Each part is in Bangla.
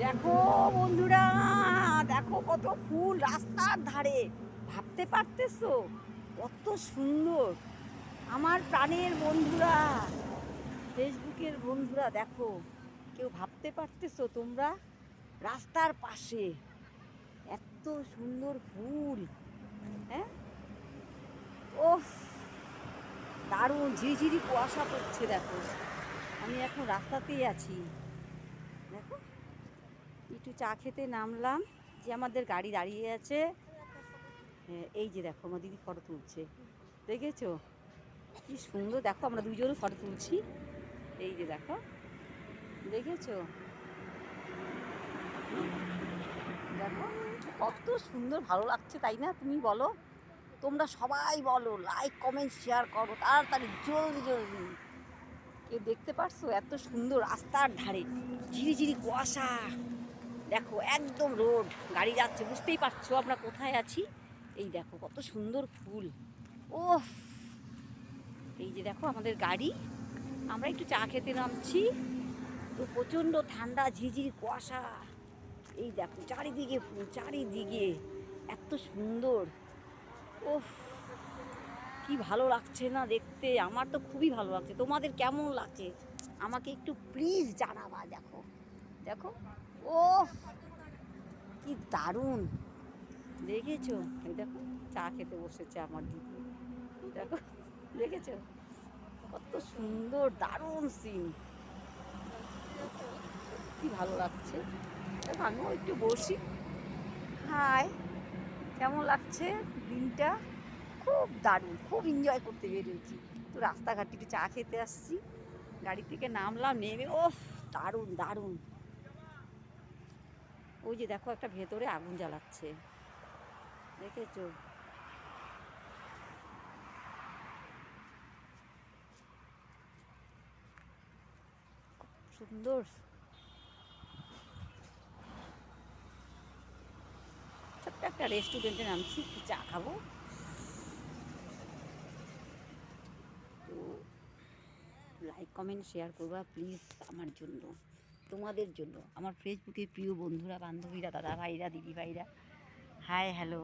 দেখো বন্ধুরা, দেখো কত ফুল রাস্তার ধারে। ভাবতে পারতেছো কত সুন্দর? আমার প্রাণের বন্ধুরা, ফেসবুকের বন্ধুরা, দেখো কেউ ভাবতে পারতেছো তোমরা রাস্তার পাশে এত সুন্দর ফুল? হ্যাঁ, ওফ, দারুণ ঝিরিঝিরি কুয়াশা পড়ছে। দেখো আমি এখন রাস্তাতেই আছি। দেখো একটু চা খেতে নামলাম, যে আমাদের গাড়ি দাঁড়িয়ে আছে। হ্যাঁ, এই যে দেখো আমার দিদি ফটো তুলছে, দেখেছো কি সুন্দর? দেখো আমরা দুজনে ফটো তুলছি, এই যে দেখো, দেখেছো? দেখো কত সুন্দর, ভালো লাগছে তাই না? তুমি বলো, তোমরা সবাই বলো, লাইক কমেন্ট শেয়ার করো তাড়াতাড়ি, জলদি জলদি। কেউ দেখতে পারছো এত সুন্দর রাস্তার ধারে ঝিরিঝিরি কুয়াশা? দেখো একদম রোড, গাড়ি যাচ্ছে, বুঝতেই পারছো আমরা কোথায় আছি। এই দেখো কত সুন্দর ফুল। ওফ, এই যে দেখো আমাদের গাড়ি, আমরা একটু চা খেতে নামছি। তো প্রচণ্ড ঠান্ডা, ঝিঝিরি কুয়াশা। এই দেখো চারিদিকে ফুল, চারিদিকে এত সুন্দর। ওফ, কি ভালো লাগছে না দেখতে? আমার তো খুবই ভালো লাগছে। তোমাদের কেমন লাগছে আমাকে একটু প্লিজ জানাবা। দেখো দেখো, ওফ, কি দারুণ, দেখেছো? এই দেখো চা খেতে বসেছে আমার দিদি, দেখো, দেখেছো কত সুন্দর, দারুণ সিন। সত্যি ভালো লাগছে। দেখো আমিও একটু বসি। হাই, কেমন লাগছে দিনটা? খুব দারুণ, খুব এনজয় করতে বেরিয়েছি। তো রাস্তাঘাটে একটু চা খেতে আসছি, গাড়ি থেকে নামলাম, নেমে ওফ, দারুণ দারুণ। ওই যে দেখো একটা ভেতরে আগুন জ্বালাচ্ছে, দেখেছো? সুন্দর। ছোট্ট একটা রেস্টুরেন্টে নামছি, একটু চা খাবো। তো লাইক কমেন্ট শেয়ার করবা প্লিজ আমার জন্য, তোমাদের জন্য, আমার ফেসবুকের প্রিয় বন্ধুরা, বান্ধবীরা, দাদা ভাইরা, দিদি ভাইরা। Hi, hello,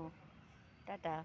tata.